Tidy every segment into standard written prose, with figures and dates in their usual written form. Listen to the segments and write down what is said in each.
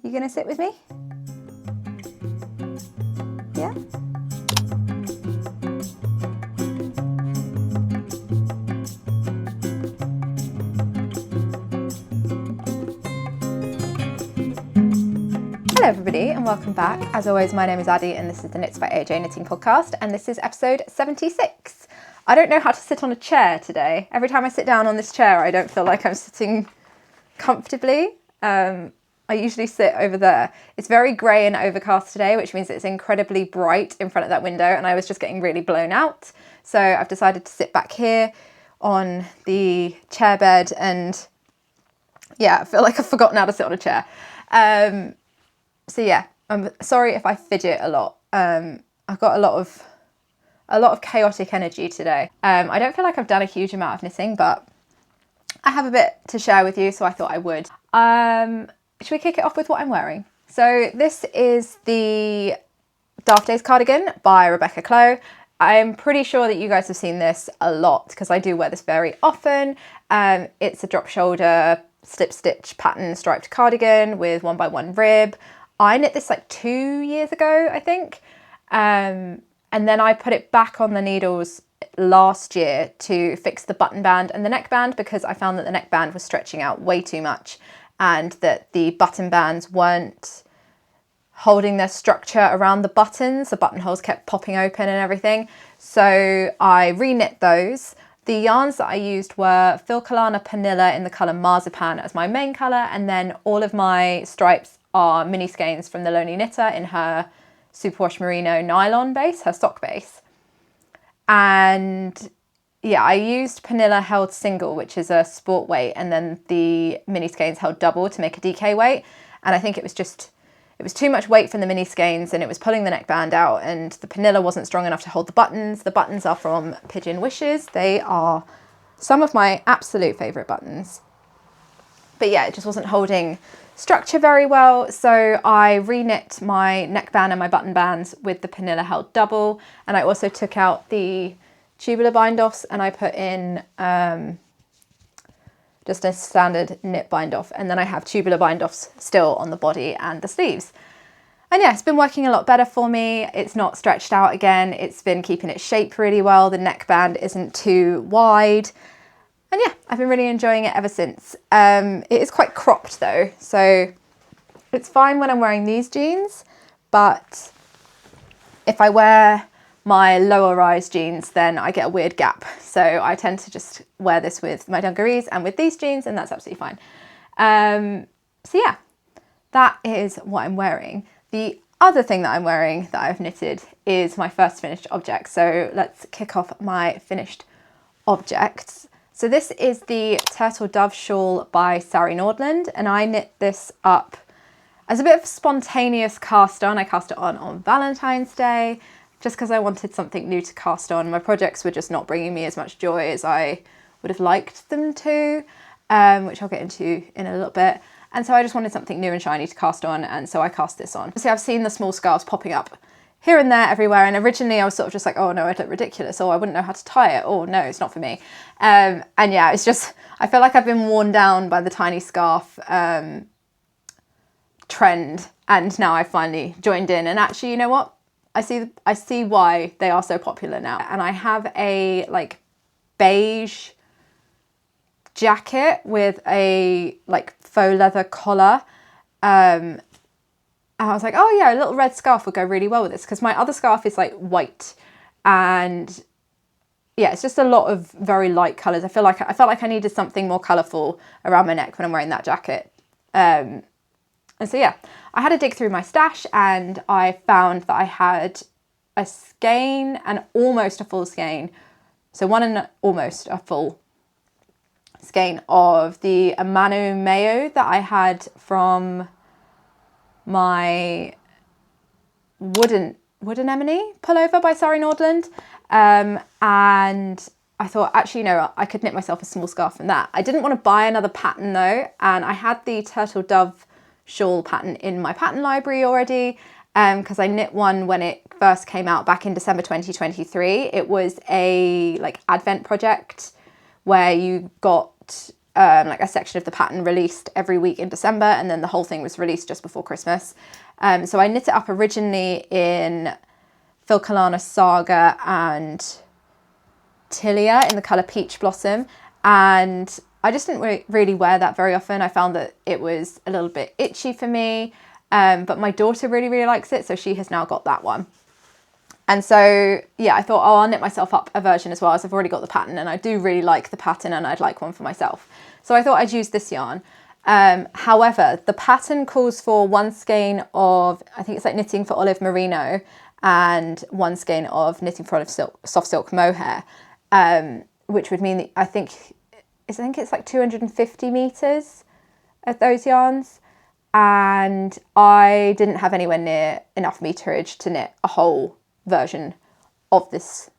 You gonna sit with me? Yeah? Hello everybody and welcome back. As always, my name is Addie and this is the Knits by AJ Knitting podcast, and this is episode 76. I don't know how to sit on a chair today. Every time I sit down on this chair, I don't feel like I'm sitting comfortably. I usually sit over there. It's very grey and overcast today, which means it's incredibly bright in front of that window, and I was just getting really blown out. So I've decided to sit back here on the chair bed, and yeah, I feel like I've forgotten how to sit on a chair. So yeah, I'm sorry if I fidget a lot. I've got a lot of chaotic energy today. I don't feel like I've done a huge amount of knitting, but I have a bit to share with you, so I thought I would. Should we kick it off with what I'm wearing? So this is the Daft cardigan by Rebecca Clow. I'm pretty sure that you guys have seen this a lot because I do wear this very often. It's a drop shoulder slip stitch pattern striped cardigan with 1x1 rib. I knit this like 2 years ago, I think. And then I put it back on the needles last year to fix the button band and the neckband because I found that the neckband was stretching out way too much and that the button bands weren't holding their structure around the buttons. The buttonholes kept popping open and everything. So I re-knit those. The yarns that I used were Filcolana Panilla in the colour Marzipan as my main colour, and then all of my stripes are mini skeins from the Lonely Knitter in her Superwash Merino nylon base, her stock base. And yeah, I used Panilla held single, which is a sport weight, and then the mini skeins held double to make a DK weight. And I think it was too much weight from the mini skeins and it was pulling the neckband out, and the Panilla wasn't strong enough to hold the buttons. The buttons are from Pigeon Wishes. They are some of my absolute favourite buttons. But yeah, it just wasn't holding structure very well. So I re-knit my neckband and my button bands with the Panilla held double. And I also took out the tubular bind-offs and I put in just a standard knit bind-off, and then I have tubular bind-offs still on the body and the sleeves. And yeah, it's been working a lot better for me. It's not stretched out again. It's been keeping its shape really well. The neckband isn't too wide. And yeah, I've been really enjoying it ever since. It is quite cropped though, so it's fine when I'm wearing these jeans, but if I wear my lower rise jeans, then I get a weird gap. So I tend to just wear this with my dungarees and with these jeans, and that's absolutely fine. So yeah, that is what I'm wearing. The other thing that I'm wearing that I've knitted is my first finished object. So let's kick off my finished objects. So this is the Turtle Dove Shawl by Sari Nordlund, and I knit this up as a bit of a spontaneous cast on. I cast it on Valentine's Day, just because I wanted something new to cast on. My projects were just not bringing me as much joy as I would have liked them to, which I'll get into in a little bit. And so I just wanted something new and shiny to cast on, and so I cast this on. See, I've seen the small scarves popping up here and there everywhere, and originally I was sort of just like, oh no, I'd look ridiculous, or I wouldn't know how to tie it, or no, it's not for me. And yeah, it's just, I feel like I've been worn down by the tiny scarf trend, and now I've finally joined in, and actually, you know what? I see why they are so popular now. And I have a like beige jacket with a like faux leather collar. And I was like, oh yeah, a little red scarf would go really well with this, because my other scarf is like white, and yeah, it's just a lot of very light colours. I felt like I needed something more colourful around my neck when I'm wearing that jacket. And so yeah, I had to dig through my stash, and I found that I had a skein and almost a full skein. So one and almost a full skein of the Amano Mayo that I had from my wooden Emily pullover by Sari Nordlund. And I thought, actually, you know, I could knit myself a small scarf from that. I didn't want to buy another pattern though, and I had the Turtle Dove Shawl pattern in my pattern library already, because I knit one when it first came out back in December 2023. It was a like advent project where you got like a section of the pattern released every week in December, and then the whole thing was released just before Christmas. So I knit it up originally in Philcolana Saga and Tilia in the colour Peach Blossom, and I just didn't really wear that very often. I found that it was a little bit itchy for me, but my daughter really likes it, so she has now got that one. And so, yeah, I thought, oh, I'll knit myself up a version as well, as I've already got the pattern, and I do really like the pattern, and I'd like one for myself. So I thought I'd use this yarn. However, the pattern calls for one skein of, I think it's like knitting for olive merino, and one skein of knitting for olive silk, soft silk mohair, which would mean that I think it's like 250 meters of those yarns. And I didn't have anywhere near enough meterage to knit a whole version of this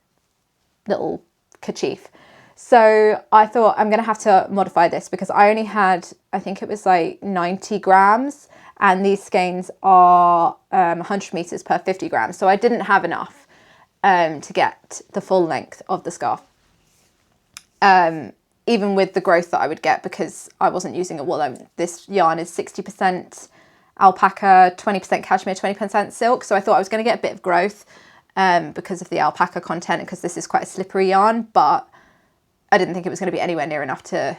little kerchief. So I thought I'm going to have to modify this, because I only had, I think it was like 90 grams, and these skeins are 100 meters per 50 grams. So I didn't have enough to get the full length of the scarf. Even with the growth that I would get, because I wasn't using a wool. This yarn is 60% alpaca, 20% cashmere, 20% silk. So I thought I was going to get a bit of growth because of the alpaca content, because this is quite a slippery yarn, but I didn't think it was going to be anywhere near enough to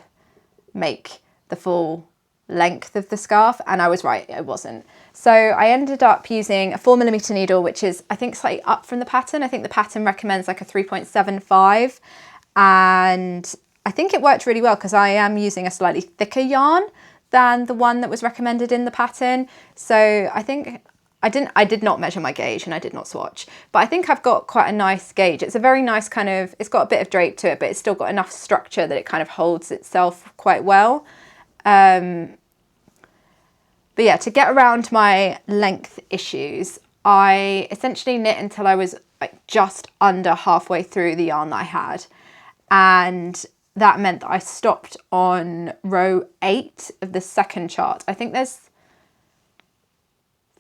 make the full length of the scarf, and I was right, it wasn't. So I ended up using a 4mm needle, which is, I think, slightly up from the pattern. I think the pattern recommends like a 3.75, and I think it worked really well, because I am using a slightly thicker yarn than the one that was recommended in the pattern. So I think I did not measure my gauge, and I did not swatch, but I think I've got quite a nice gauge. It's a very nice kind of, it's got a bit of drape to it, but it's still got enough structure that it kind of holds itself quite well. But yeah, to get around my length issues, I essentially knit until I was like just under halfway through the yarn that I had. And that meant that I stopped on row 8 of the second chart. I think there's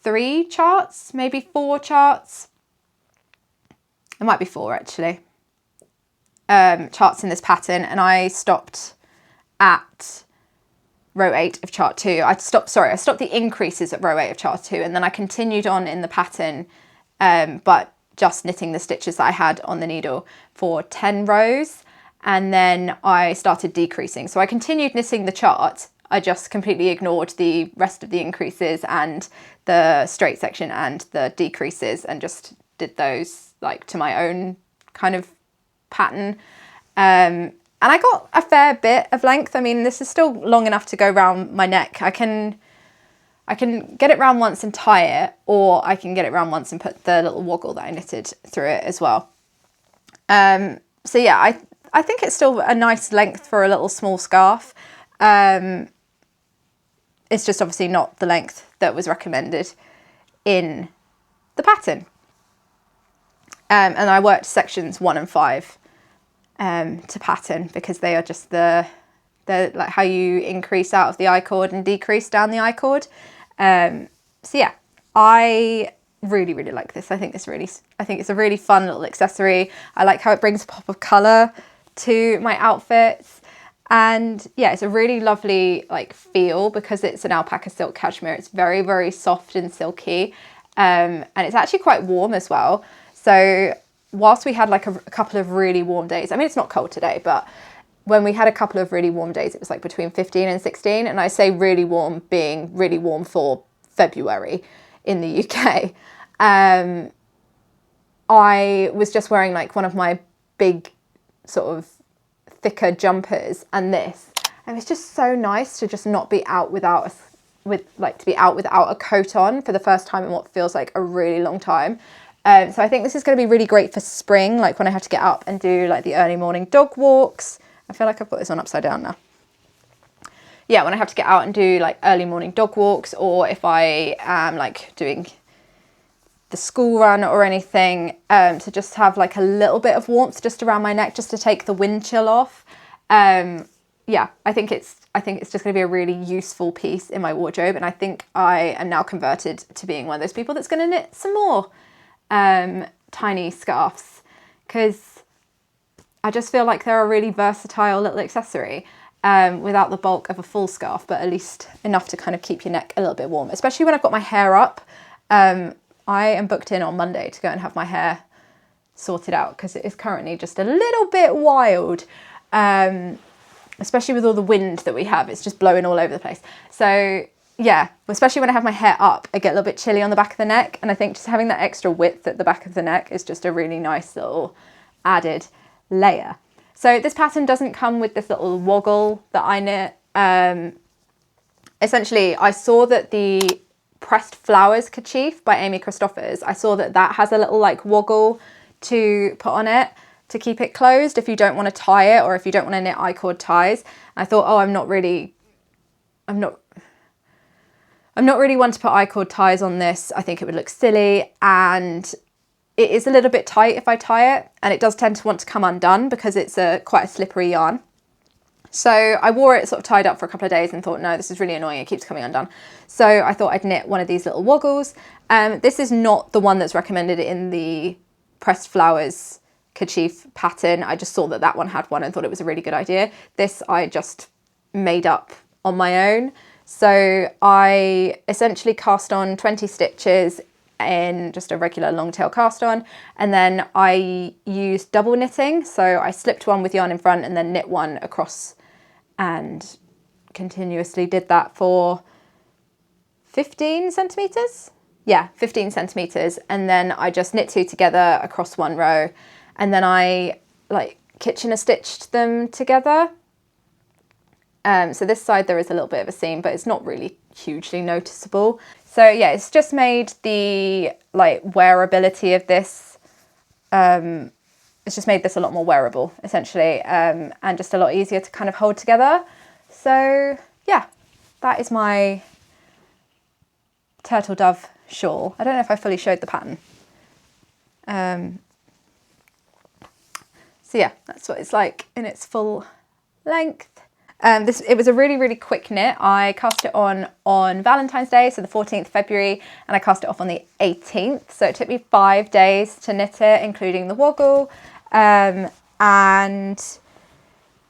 3 charts, maybe 4 charts. It might be 4 actually. Charts in this pattern, and I stopped at row 8 of chart 2. I stopped the increases at row 8 of chart 2, and then I continued on in the pattern, but just knitting the stitches that I had on the needle for 10 rows, and then I started decreasing. So I continued knitting the chart, I just completely ignored the rest of the increases and the straight section and the decreases, and just did those like to my own kind of pattern. And I got a fair bit of length. I mean, this is still long enough to go around my neck. I can get it round once and tie it, or I can get it round once and put the little woggle that I knitted through it as well. So yeah, I think it's still a nice length for a little small scarf. It's just obviously not the length that was recommended in the pattern. And I worked sections 1 and 5 to pattern, because they are just the like how you increase out of the I-cord and decrease down the I-cord. So yeah, I really like this. I think it's a really fun little accessory. I like how it brings a pop of colour to my outfits. And yeah, it's a really lovely like feel, because it's an alpaca silk cashmere. It's very soft and silky, and it's actually quite warm as well. So whilst we had like a couple of really warm days, I mean, it's not cold today, but when we had a couple of really warm days, it was like between 15 and 16. And I say really warm being really warm for February in the UK. I was just wearing like one of my big sort of thicker jumpers and this, and it's just so nice to just not be out without a coat on for the first time in what feels like a really long time. So I think this is going to be really great for spring, like when I have to get up and do like the early morning dog walks. I feel like I've got this on upside down now. Yeah, when I have to get out and do like early morning dog walks, or if I am like doing the school run or anything, to just have like a little bit of warmth just around my neck, just to take the wind chill off. Yeah, I think it's just going to be a really useful piece in my wardrobe, and I think I am now converted to being one of those people that's going to knit some more tiny scarves, because I just feel like they're a really versatile little accessory. without the bulk of a full scarf, but at least enough to kind of keep your neck a little bit warm, especially when I've got my hair up. I am booked in on Monday to go and have my hair sorted out because it is currently just a little bit wild, especially with all the wind that we have. It's just blowing all over the place. So yeah, especially when I have my hair up, I get a little bit chilly on the back of the neck, and I think just having that extra width at the back of the neck is just a really nice little added layer. So this pattern doesn't come with this little woggle that I knit. Essentially, I saw that the Pressed Flowers kerchief by Amy Christoffers, I saw that that has a little like woggle to put on it to keep it closed if you don't want to tie it, or if you don't want to knit I-cord ties. I thought, oh, I'm not really one to put I-cord ties on this. I think it would look silly, and it is a little bit tight if I tie it, and it does tend to want to come undone because it's quite a slippery yarn. So I wore it sort of tied up for a couple of days and thought, no, this is really annoying, it keeps coming undone. So I thought I'd knit one of these little woggles. This is not the one that's recommended in the Pressed Flowers kerchief pattern. I just saw that that one had one and thought it was a really good idea. This I just made up on my own. So I essentially cast on 20 stitches in just a regular long tail cast on, and then I used double knitting. So I slipped one with yarn in front and then knit one across, and continuously did that for 15 centimeters. Yeah, 15 centimeters. And then I just knit two together across one row, and then I like Kitchener stitched them together. So this side there is a little bit of a seam, but it's not really hugely noticeable. So yeah, it's just made the like wearability of this, it's just made this a lot more wearable essentially, and just a lot easier to kind of hold together. So yeah, that is my turtle dove shawl. I don't know if I fully showed the pattern. So yeah, that's what it's like in its full length. It was a really, really quick knit. I cast it on Valentine's Day, so the 14th February, and I cast it off on the 18th. So it took me 5 days to knit it, including the woggle. And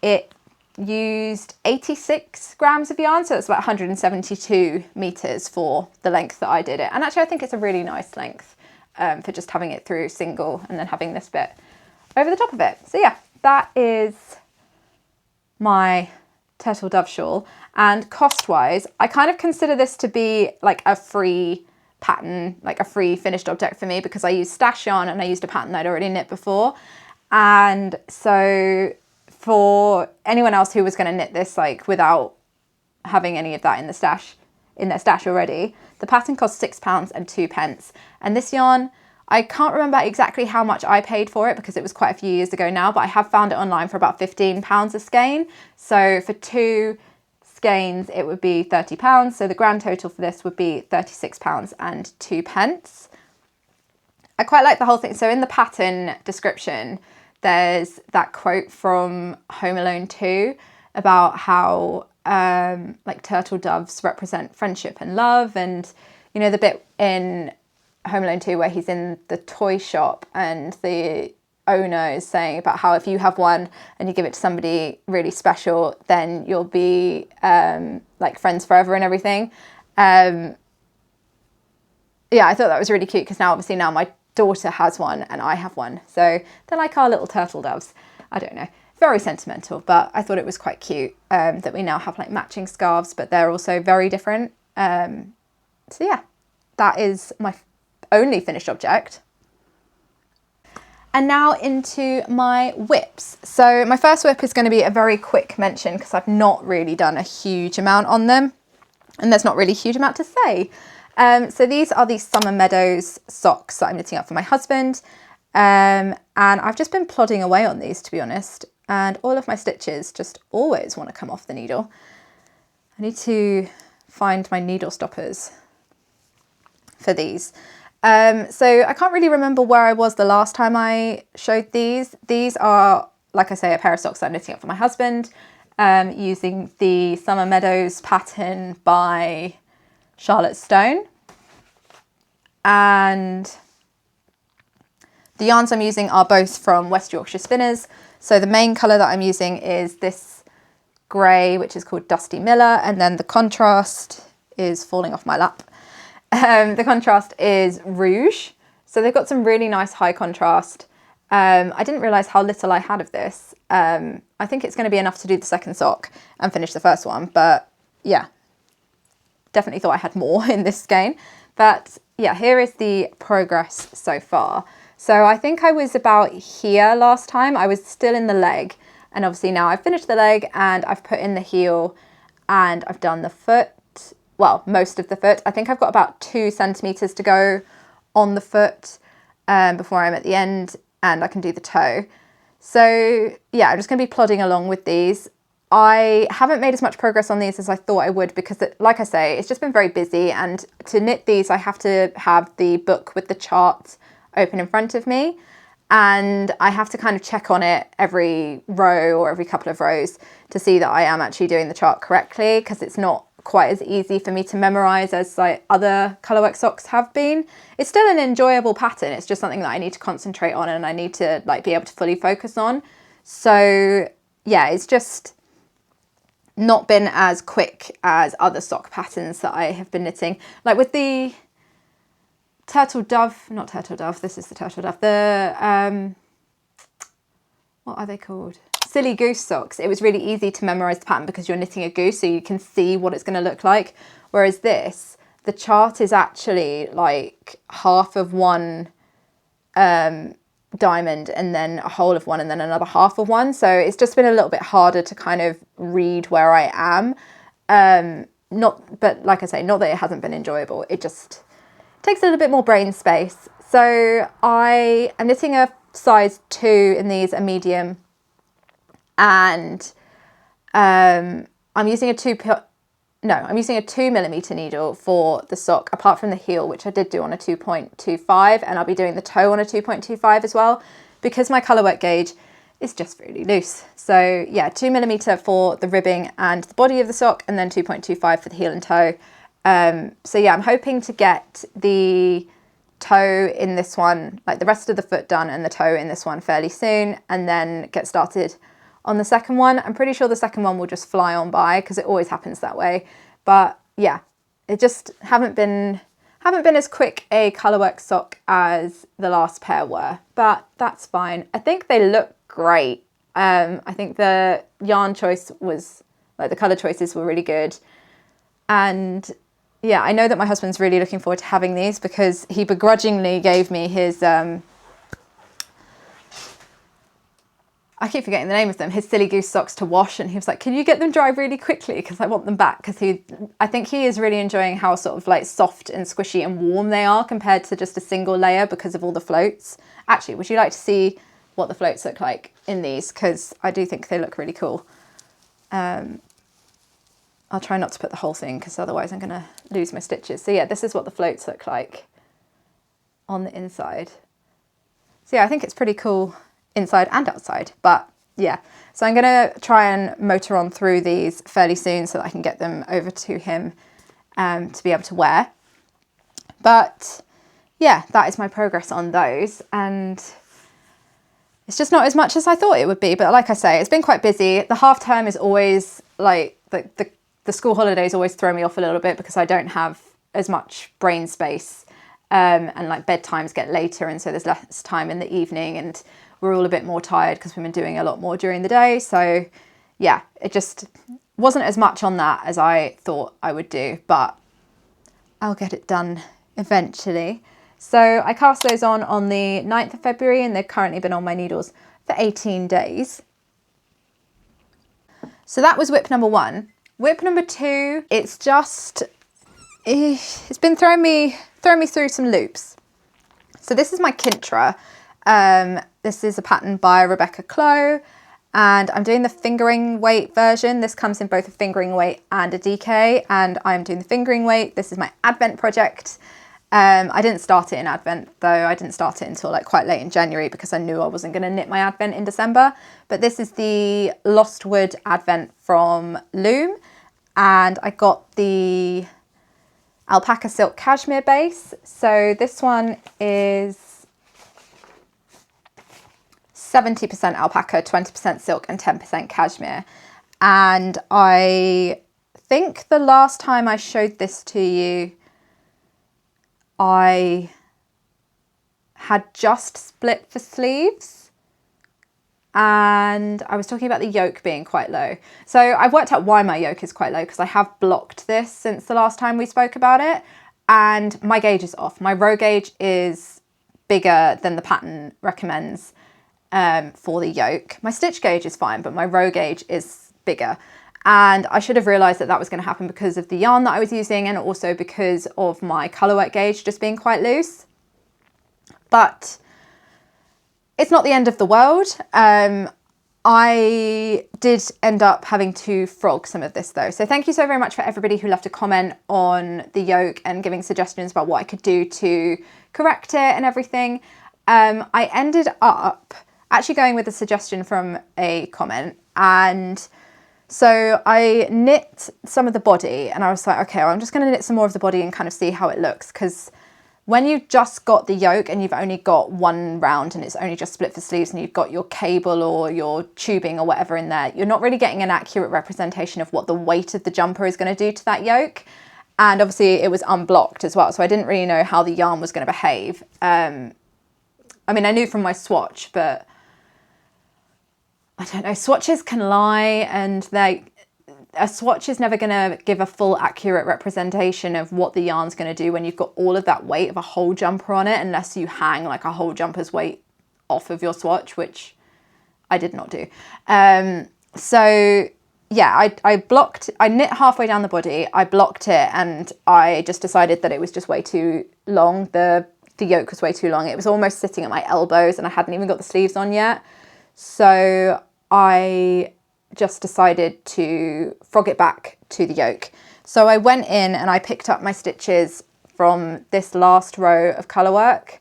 it used 86 grams of yarn, so it's about 172 meters for the length that I did it. And actually I think it's a really nice length for just having it through single and then having this bit over the top of it. So yeah, that is my turtle dove shawl. And cost wise, I kind of consider this to be like a free pattern, like a free finished object for me, because I used stash yarn and I used a pattern I'd already knit before. And so for anyone else who was going to knit this like without having any of that in their stash already, the pattern cost £6 and 2p. And this yarn, I can't remember exactly how much I paid for it because it was quite a few years ago now, but I have found it online for about £15 a skein. So for 2 skeins, it would be £30. So the grand total for this would be £36 and 2p. I quite like the whole thing. So in the pattern description, there's that quote from Home Alone 2 about how like turtle doves represent friendship and love. And you know, the bit in Home Alone 2 where he's in the toy shop and the owner is saying about how if you have one and you give it to somebody really special, then you'll be like friends forever and everything. Yeah, I thought that was really cute because now my daughter has one and I have one. So they're like our little turtle doves. I don't know, very sentimental, but I thought it was quite cute that we now have like matching scarves, but they're also very different. So yeah, that is my only finished object. And now into my whips. So my first whip is going to be a very quick mention because I've not really done a huge amount on them and there's not really a huge amount to say. So these are the Summer Meadows socks that I'm knitting up for my husband. And I've just been plodding away on these, to be honest. And all of my stitches just always want to come off the needle. I need to find my needle stoppers for these. So I can't really remember where I was the last time I showed these. These are, like I say, a pair of socks that I'm knitting up for my husband, using the Summer Meadows pattern by Charlotte Stone. And the yarns I'm using are both from West Yorkshire Spinners. So the main colour that I'm using is this grey, which is called Dusty Miller, and then the contrast is falling off my lap. The contrast is Rouge. So they've got some really nice high contrast. I didn't realise how little I had of this. I think it's going to be enough to do the second sock and finish the first one, but yeah, definitely thought I had more in this skein. But yeah, here is the progress so far. So I think I was about here last time. I was still in the leg, and obviously now I've finished the leg and I've put in the heel and I've done the foot, well, most of the foot. I think I've got about 2 centimetres to go on the foot before I'm at the end, and I can do the toe. So yeah, I'm just going to be plodding along with these. I haven't made as much progress on these as I thought I would because, like I say, it's just been very busy, and to knit these I have to have the book with the chart open in front of me, and I have to kind of check on it every row or every couple of rows to see that I am actually doing the chart correctly, because it's not quite as easy for me to memorize as like other colourwork socks have been. It's still an enjoyable pattern, it's just something that I need to concentrate on and I need to like be able to fully focus on. So yeah, it's just not been as quick as other sock patterns that I have been knitting. Like with the turtle dove, not turtle dove, this is the turtle dove, the what are they called? Silly goose socks. It was really easy to memorize the pattern because you're knitting a goose, so you can see what it's going to look like. Whereas this, the chart is actually like half of one diamond and then a whole of one and then another half of one. So it's just been a little bit harder to kind of read where I am. But like I say, not that it hasn't been enjoyable. It just takes a little bit more brain space. So I am knitting a size 2 in these, a medium. And I'm using a 2mm needle for the sock, apart from the heel, which I did do on a 2.25, and I'll be doing the toe on a 2.25 as well, because my colourwork gauge is just really loose. So yeah, 2mm for the ribbing and the body of the sock, and then 2.25 for the heel and toe. So yeah, I'm hoping to get the toe in this one, like the rest of the foot done, and the toe in this one fairly soon, and then get started on the second one. I'm pretty sure the second one will just fly on by because it always happens that way. But yeah, it just haven't been as quick a colourwork sock as the last pair were, but that's fine. I think they look great. I think the yarn choice was, like the colour choices were really good. And yeah, I know that my husband's really looking forward to having these because he begrudgingly gave me his, I keep forgetting the name of them, his silly goose socks to wash, and he was like, can you get them dry really quickly because I want them back, because I think he is really enjoying how sort of like soft and squishy and warm they are compared to just a single layer because of all the floats. Actually, would you like to see what the floats look like in these? Because I do think they look really cool. I'll try not to put the whole thing because otherwise I'm going to lose my stitches. So yeah, this is what the floats look like on the inside. So yeah, I think it's pretty cool inside and outside, but yeah. So I'm going to try and motor on through these fairly soon so that I can get them over to him to be able to wear. But yeah, that is my progress on those, and it's just not as much as I thought it would be. But like I say, it's been quite busy. The half term is always like the school holidays always throw me off a little bit because I don't have as much brain space, and like bedtimes get later, and so there's less time in the evening, and we're all a bit more tired because we've been doing a lot more during the day. So yeah, it just wasn't as much on that as I thought I would do, but I'll get it done eventually. So I cast those on the 9th of February, and they've currently been on my needles for 18 days. So that was whip number 1. Whip number 2, it's been throwing me through some loops. So this is my Kintra. This is a pattern by Rebecca Clow, and I'm doing the fingering weight version. This comes in both a fingering weight and a DK, and I'm doing the fingering weight. This is my Advent project. I didn't start it in Advent though. I didn't start it until like quite late in January because I knew I wasn't going to knit my Advent in December. But this is the Lost Wood Advent from Loom, and I got the alpaca silk cashmere base. So this one is 70% alpaca, 20% silk and 10% cashmere. And I think the last time I showed this to you, I had just split the sleeves, and I was talking about the yoke being quite low. So I've worked out why my yoke is quite low, because I have blocked this since the last time we spoke about it, and my gauge is off. My row gauge is bigger than the pattern recommends for the yoke. My stitch gauge is fine, but my row gauge is bigger. And I should have realised that that was going to happen because of the yarn that I was using, and also because of my colourwork gauge just being quite loose. But it's not the end of the world. I did end up having to frog some of this though. So thank you so very much for everybody who left a comment on the yoke and giving suggestions about what I could do to correct it and everything. I ended up actually going with a suggestion from a comment, and so I knit some of the body, and I was like, okay, well, I'm just going to knit some more of the body and kind of see how it looks, because when you've just got the yoke and you've only got one round and it's only just split for sleeves, and you've got your cable or your tubing or whatever in there, you're not really getting an accurate representation of what the weight of the jumper is going to do to that yoke. And obviously it was unblocked as well, so I didn't really know how the yarn was going to behave. I mean, I knew from my swatch, but I don't know, swatches can lie, and a swatch is never going to give a full accurate representation of what the yarn's going to do when you've got all of that weight of a whole jumper on it, unless you hang like a whole jumper's weight off of your swatch, which I did not do. So yeah, I knit halfway down the body, I blocked it, and I just decided that it was just way too long. The yoke was way too long. It was almost sitting at my elbows, and I hadn't even got the sleeves on yet. So I just decided to frog it back to the yoke. So I went in and I picked up my stitches from this last row of colourwork,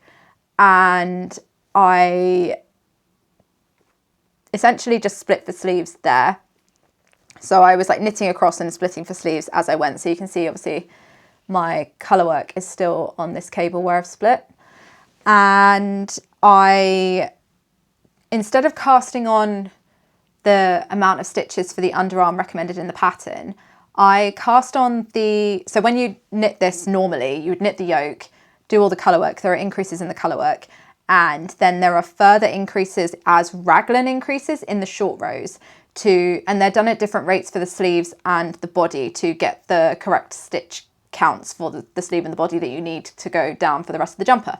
and I essentially just split the sleeves there. So I was like knitting across and splitting for sleeves as I went. So you can see obviously my colourwork is still on this cable where I've split. And instead of casting on the amount of stitches for the underarm recommended in the pattern, I cast on so when you knit this normally, you would knit the yoke, do all the colourwork, there are increases in the colourwork, and then there are further increases as raglan increases in the short rows and they're done at different rates for the sleeves and the body to get the correct stitch counts for the sleeve and the body that you need to go down for the rest of the jumper.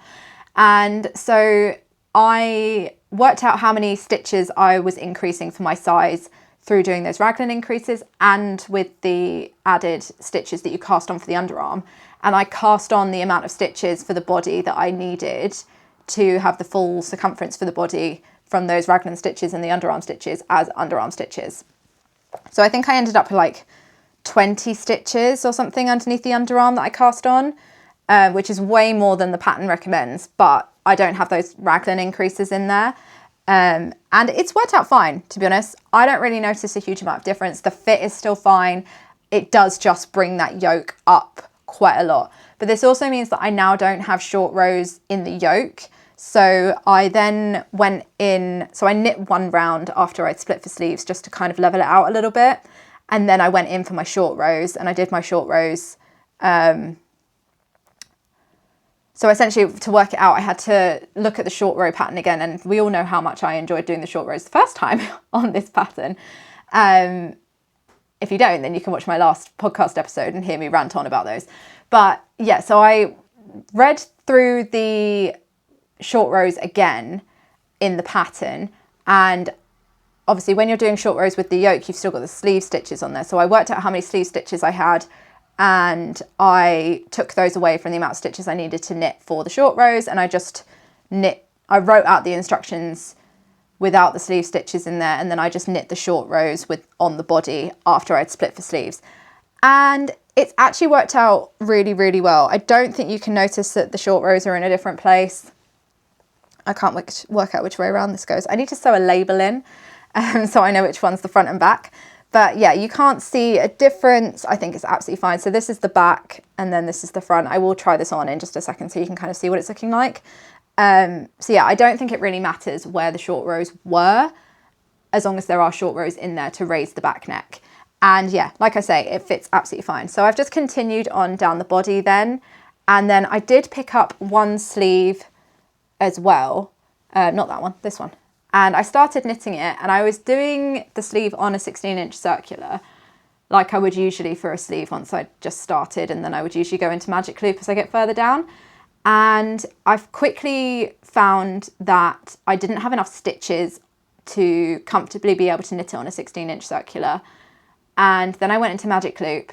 And so I worked out how many stitches I was increasing for my size through doing those raglan increases and with the added stitches that you cast on for the underarm. And I cast on the amount of stitches for the body that I needed to have the full circumference for the body from those raglan stitches and the underarm stitches as underarm stitches. So I think I ended up with like 20 stitches or something underneath the underarm that I cast on, which is way more than the pattern recommends, but I don't have those raglan increases in there. And it's worked out fine, to be honest. I don't really notice a huge amount of difference. The fit is still fine. It does just bring that yoke up quite a lot. But this also means that I now don't have short rows in the yoke. So I then went in, so I knit one round after I'd split for sleeves just to kind of level it out a little bit. And then I went in for my short rows, and I did my short rows. So essentially, to work it out, I had to look at the short row pattern again, and we all know how much I enjoyed doing the short rows the first time on this pattern. If you don't, then you can watch my last podcast episode and hear me rant on about those. But yeah, so I read through the short rows again in the pattern, and obviously when you're doing short rows with the yoke, you've still got the sleeve stitches on there. So I worked out how many sleeve stitches I had, and I took those away from the amount of stitches I needed to knit for the short rows, and I wrote out the instructions without the sleeve stitches in there, and then I just knit the short rows on the body after I'd split for sleeves. And it's actually worked out really, really well. I don't think you can notice that the short rows are in a different place. I can't work out which way around this goes. I need to sew a label in so I know which one's the front and back. But yeah, you can't see a difference. I think it's absolutely fine. So this is the back and then this is the front. I will try this on in just a second so you can kind of see what it's looking like. So yeah, I don't think it really matters where the short rows were. as long as there are short rows in there to raise the back neck. And yeah, like I say, it fits absolutely fine. So I've just continued on down the body then. And then I did pick up one sleeve as well. Not that one, this one. And I started knitting it, and I was doing the sleeve on a 16-inch circular, like I would usually for a sleeve once I just started, and then I would usually go into magic loop as I get further down. And I've quickly found that I didn't have enough stitches to comfortably be able to knit it on a 16-inch circular. And then I went into magic loop,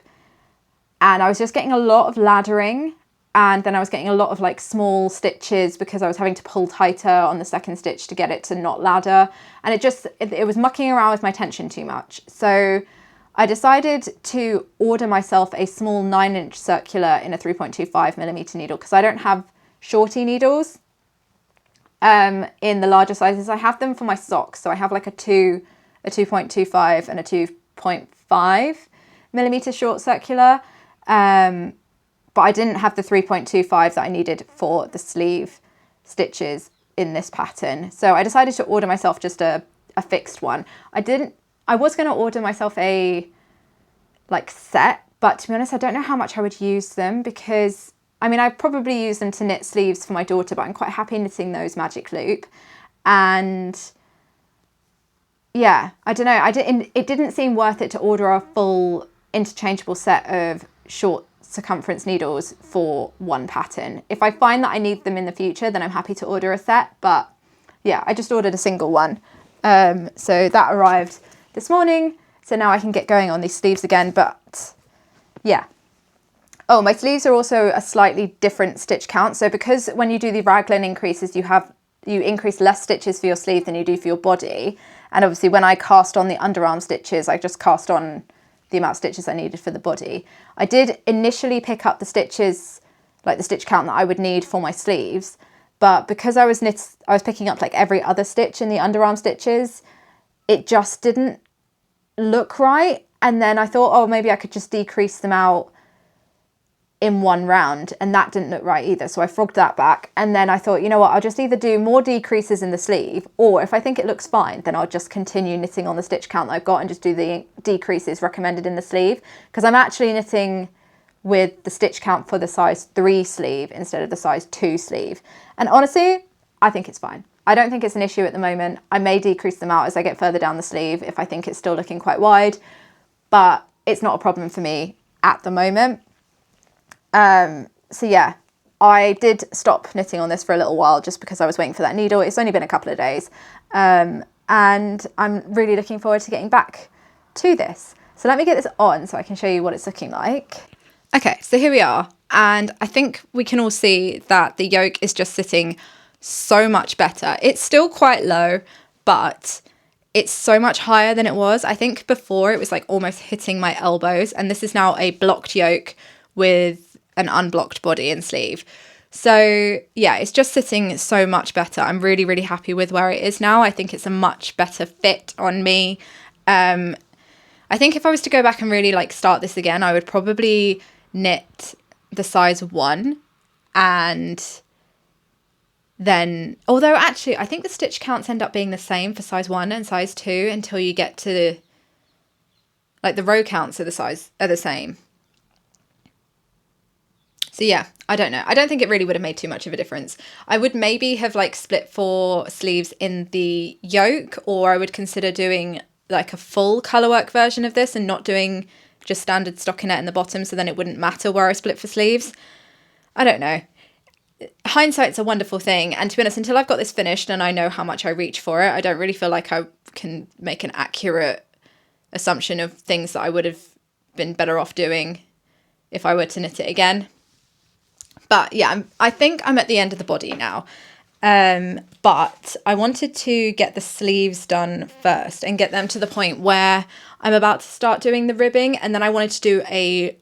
and I was just getting a lot of laddering, and then I was getting a lot of like small stitches because I was having to pull tighter on the second stitch to get it to not ladder, and it was mucking around with my tension too much. So I decided to order myself a small 9-inch circular in a 3.25mm needle, because I don't have shorty needles in the larger sizes. I have them for my socks, so I have like a 2.25 and a 2.5mm short circular, but I didn't have the 3.25 that I needed for the sleeve stitches in this pattern. So I decided to order myself just a fixed one. I was going to order myself a like set, but to be honest, I don't know how much I would use them, because I mean, I probably use them to knit sleeves for my daughter, but I'm quite happy knitting those magic loop. And yeah, I don't know. It didn't seem worth it to order a full interchangeable set of short circumference needles for one pattern. If I find that I need them in the future, then I'm happy to order a set. But yeah, I just ordered a single one. So that arrived this morning. So now I can get going on these sleeves again. But yeah. Oh, my sleeves are also a slightly different stitch count. So because when you do the raglan increases, you increase less stitches for your sleeve than you do for your body. And obviously when I cast on the underarm stitches, I just cast on the amount of stitches I needed for the body. I did initially pick up the stitches, like the stitch count that I would need for my sleeves, but because I was picking up like every other stitch in the underarm stitches, it just didn't look right. And then I thought, oh, maybe I could just decrease them out in one round, and that didn't look right either. So I frogged that back, and then I thought, you know what, I'll just either do more decreases in the sleeve, or if I think it looks fine, then I'll just continue knitting on the stitch count that I've got and just do the decreases recommended in the sleeve, because I'm actually knitting with the stitch count for the size 3 sleeve instead of the size 2 sleeve. And honestly, I think it's fine. I don't think it's an issue at the moment. I may decrease them out as I get further down the sleeve if I think it's still looking quite wide, but it's not a problem for me at the moment. So yeah, I did stop knitting on this for a little while just because I was waiting for that needle. It's only been a couple of days, and I'm really looking forward to getting back to this. So let me get this on so I can show you what it's looking like. Okay, so here we are, and I think we can all see that the yoke is just sitting so much better. It's still quite low, but it's so much higher than it was. I think before it was like almost hitting my elbows, and this is now a blocked yoke with an unblocked body and sleeve. So yeah, it's just sitting so much better. I'm really, really happy with where it is now. I think it's a much better fit on me. I think if I was to go back and really like start this again, I would probably knit the size 1, and then, although actually I think the stitch counts end up being the same for size 1 and size 2 until you get to like the row counts are the same. So yeah, I don't know. I don't think it really would have made too much of a difference. I would maybe have like split 4 sleeves in the yoke, or I would consider doing like a full colourwork version of this and not doing just standard stockinette in the bottom, so then it wouldn't matter where I split for sleeves. I don't know. Hindsight's a wonderful thing, and to be honest, until I've got this finished and I know how much I reach for it, I don't really feel like I can make an accurate assumption of things that I would have been better off doing if I were to knit it again. But yeah, I think I'm at the end of the body now. But I wanted to get the sleeves done first and get them to the point where I'm about to start doing the ribbing. And then I wanted to do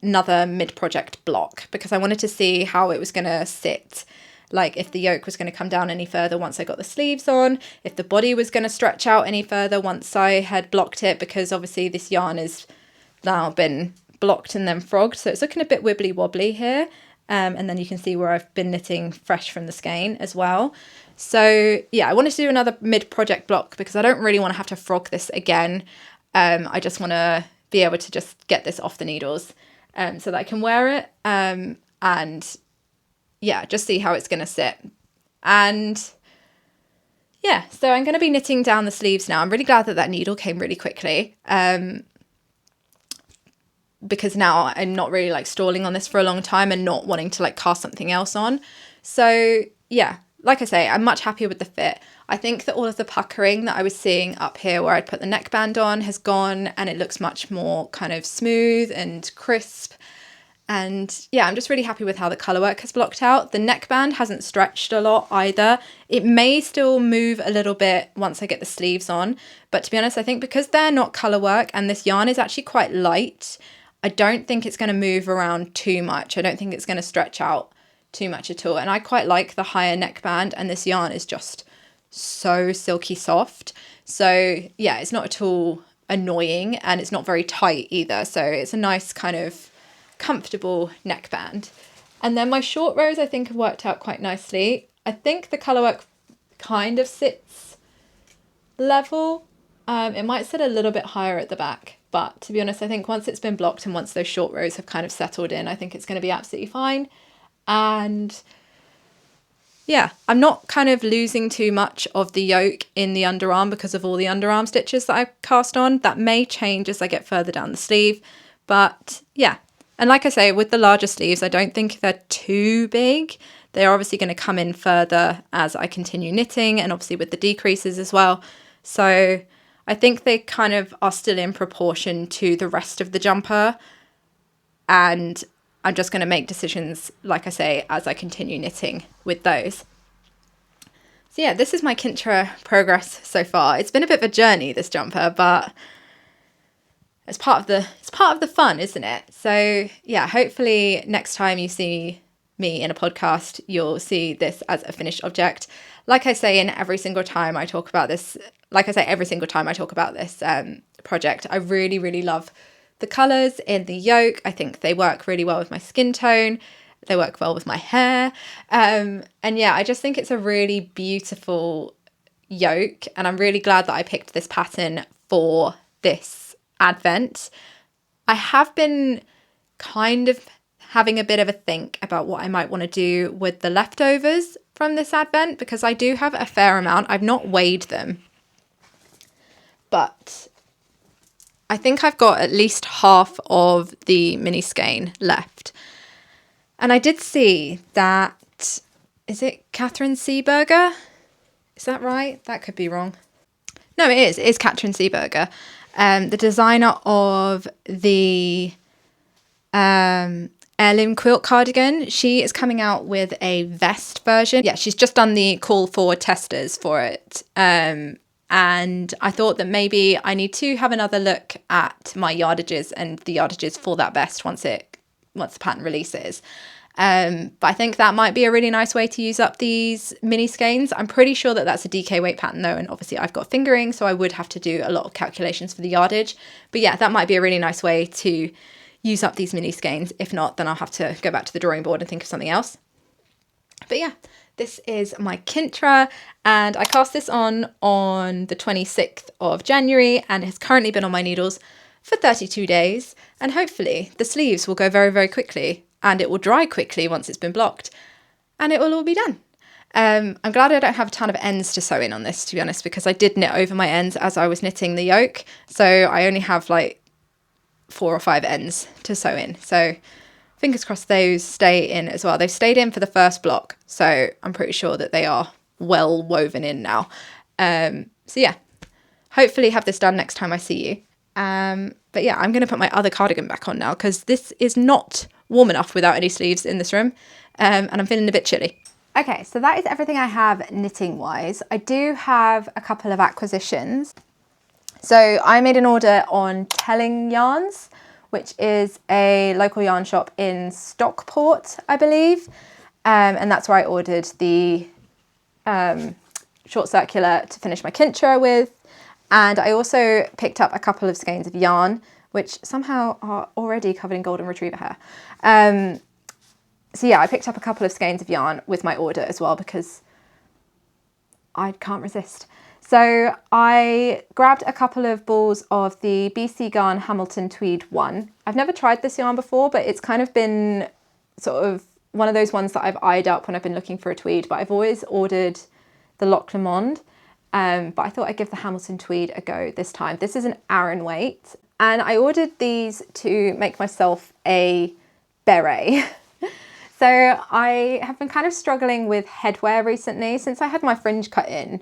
another mid-project block because I wanted to see how it was going to sit. Like if the yoke was going to come down any further once I got the sleeves on, if the body was going to stretch out any further once I had blocked it, because obviously this yarn has now been blocked and then frogged. So it's looking a bit wibbly wobbly here. And then you can see where I've been knitting fresh from the skein as well. So yeah, I wanted to do another mid-project block because I don't really want to have to frog this again. I just want to be able to just get this off the needles so that I can wear it. And yeah, just see how it's going to sit. And yeah, so I'm going to be knitting down the sleeves now. I'm really glad that that needle came really quickly. Because now I'm not really like stalling on this for a long time and not wanting to like cast something else on. So yeah, like I say, I'm much happier with the fit. I think that all of the puckering that I was seeing up here where I'd put the neckband on has gone, and it looks much more kind of smooth and crisp. And yeah, I'm just really happy with how the colourwork has blocked out. The neckband hasn't stretched a lot either. It may still move a little bit once I get the sleeves on, but to be honest, I think because they're not colourwork and this yarn is actually quite light, I don't think it's going to move around too much. I don't think it's going to stretch out too much at all. And I quite like the higher neckband, and this yarn is just so silky soft. So yeah, it's not at all annoying, and it's not very tight either. So it's a nice kind of comfortable neckband. And then my short rows I think have worked out quite nicely. I think the colourwork kind of sits level. It might sit a little bit higher at the back, but to be honest, I think once it's been blocked and once those short rows have kind of settled in, I think it's going to be absolutely fine. And yeah, I'm not kind of losing too much of the yoke in the underarm because of all the underarm stitches that I cast on. That may change as I get further down the sleeve, but yeah. And like I say, with the larger sleeves, I don't think they're too big. They're obviously going to come in further as I continue knitting, and obviously with the decreases as well. So I think they kind of are still in proportion to the rest of the jumper. And I'm just going to make decisions, like I say, as I continue knitting with those. So yeah, this is my Kintra progress so far. It's been a bit of a journey, this jumper, but it's part of the fun, isn't it? So yeah, hopefully next time you see me in a podcast, you'll see this as a finished object. Like I say every single time I talk about this project, I really, really love the colours in the yoke. I think they work really well with my skin tone. They work well with my hair. And yeah, I just think it's a really beautiful yoke, and I'm really glad that I picked this pattern for this Advent. I have been kind of having a bit of a think about what I might want to do with the leftovers from this Advent, because I do have a fair amount. I've not weighed them, but I think I've got at least half of the mini skein left. And I did see that, is it Catherine Seeberger? Is that right? That could be wrong. No, it is. It is Catherine Seeberger. The designer of the heirloom quilt cardigan. She is coming out with a vest version. Yeah, she's just done the call for testers for it. And I thought that maybe I need to have another look at my yardages and the yardages for that vest once the pattern releases. But I think that might be a really nice way to use up these mini skeins. I'm pretty sure that that's a DK weight pattern though, and obviously I've got fingering, so I would have to do a lot of calculations for the yardage. But yeah, that might be a really nice way to use up these mini skeins. If not, then I'll have to go back to the drawing board and think of something else. But yeah, this is my Kintra, and I cast this on the 26th of January, and it has currently been on my needles for 32 days, and hopefully the sleeves will go very, very quickly, and it will dry quickly once it's been blocked, and it will all be done. I'm glad I don't have a ton of ends to sew in on this, to be honest, because I did knit over my ends as I was knitting the yoke, so I only have like 4 or 5 ends to sew in. So fingers crossed those stay in as well. They've stayed in for the first block, so I'm pretty sure that they are well woven in now. So yeah, hopefully have this done next time I see you. But yeah, I'm going to put my other cardigan back on now because this is not warm enough without any sleeves in this room, and I'm feeling a bit chilly. Okay, so that is everything I have knitting wise. I do have a couple of acquisitions. So I made an order on Telling Yarns, which is a local yarn shop in Stockport, I believe. And that's where I ordered the short circular to finish my Kintra with. And I also picked up a couple of skeins of yarn, which somehow are already covered in golden retriever hair. So yeah, I picked up a couple of skeins of yarn with my order as well because I can't resist. So I grabbed a couple of balls of the BC Garn Hamilton Tweed 1. I've never tried this yarn before, but it's kind of been sort of one of those ones that I've eyed up when I've been looking for a tweed, but I've always ordered the McLochlainn, but I thought I'd give the Hamilton Tweed a go this time. This is an Aran weight, and I ordered these to make myself a beret. So I have been kind of struggling with headwear recently since I had my fringe cut in.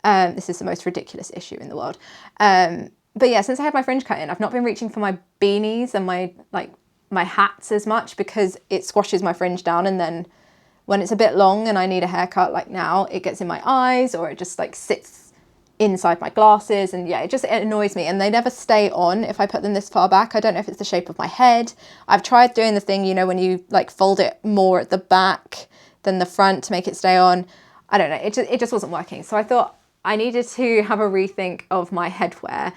This is the most ridiculous issue in the world. But yeah, since I had my fringe cut in, I've not been reaching for my beanies and my hats as much because it squashes my fringe down, and then when it's a bit long and I need a haircut like now, it gets in my eyes or it just like sits inside my glasses, and yeah, it annoys me, and they never stay on if I put them this far back. I don't know if it's the shape of my head. I've tried doing the thing, you know, when you like fold it more at the back than the front to make it stay on. I don't know, it just wasn't working. So I thought I needed to have a rethink of my headwear,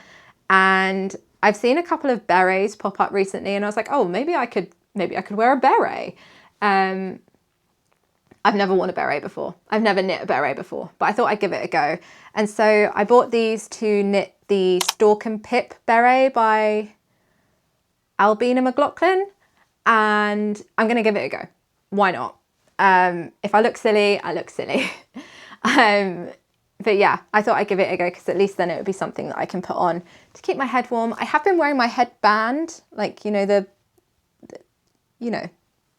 and I've seen a couple of berets pop up recently, and I was like, oh, maybe I could wear a beret. I've never worn a beret before. I've never knit a beret before, but I thought I'd give it a go. And so I bought these to knit the Stalk and Pip beret by Ailbíona McLochlainn, and I'm going to give it a go. Why not? If I look silly, I look silly. But yeah, I thought I'd give it a go because at least then it would be something that I can put on to keep my head warm. I have been wearing my headband, like, you know,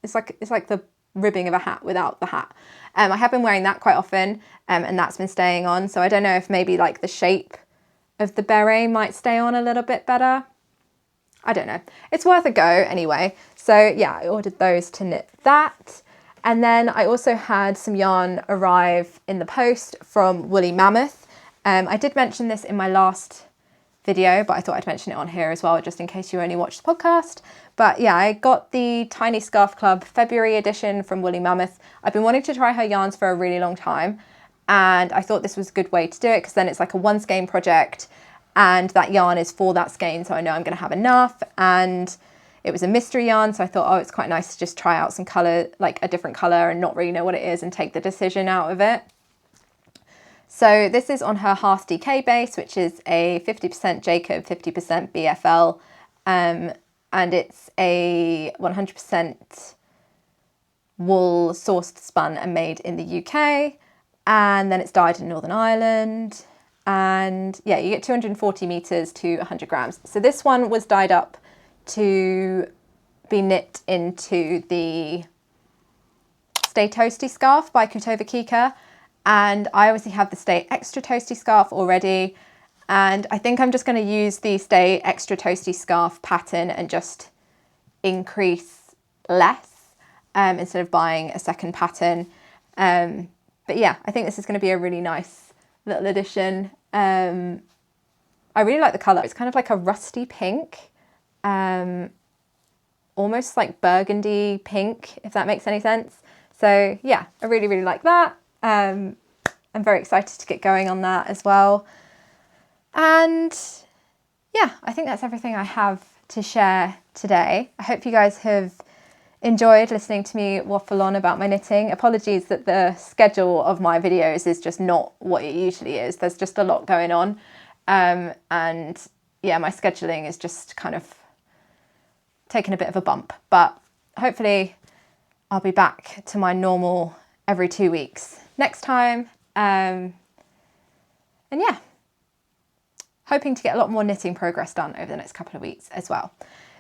it's like the ribbing of a hat without the hat. I have been wearing that quite often, and that's been staying on. So I don't know if maybe like the shape of the beret might stay on a little bit better. I don't know. It's worth a go anyway. So yeah, I ordered those to knit that. And then I also had some yarn arrive in the post from Woolly Mammoth. I did mention this in my last video, but I thought I'd mention it on here as well, just in case you only watched the podcast. But yeah, I got the Tiny Scarf Club February edition from Woolly Mammoth. I've been wanting to try her yarns for a really long time, and I thought this was a good way to do it because then it's like a one skein project, and that yarn is for that skein, so I know I'm going to have enough. And it was a mystery yarn, so I thought, oh, it's quite nice to just try out some colour, like a different colour, and not really know what it is and take the decision out of it. So this is on her Hearth DK base, which is a 50% Jacob, 50% BFL, and it's a 100% wool sourced, spun and made in the UK, and then it's dyed in Northern Ireland, and yeah, you get 240 meters to 100 grams. So this one was dyed up to be knit into the Stay Toasty scarf by Kutova Kika. And I obviously have the Stay Extra Toasty scarf already, and I think I'm just going to use the Stay Extra Toasty scarf pattern and just increase less instead of buying a second pattern. But yeah, I think this is going to be a really nice little addition. I really like the colour. It's kind of like a rusty pink, almost like burgundy pink, if that makes any sense. So yeah, I really, really like that. I'm very excited to get going on that as well. And yeah, I think that's everything I have to share today. I hope you guys have enjoyed listening to me waffle on about my knitting. Apologies that the schedule of my videos is just not what it usually is. There's just a lot going on. And yeah, my scheduling is just kind of taken a bit of a bump, but hopefully I'll be back to my normal every 2 weeks next time. And yeah, hoping to get a lot more knitting progress done over the next couple of weeks as well.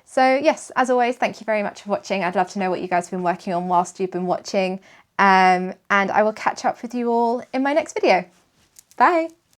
So yes, as always, thank you very much for watching. I'd love to know what you guys have been working on whilst you've been watching. And I will catch up with you all in my next video. Bye.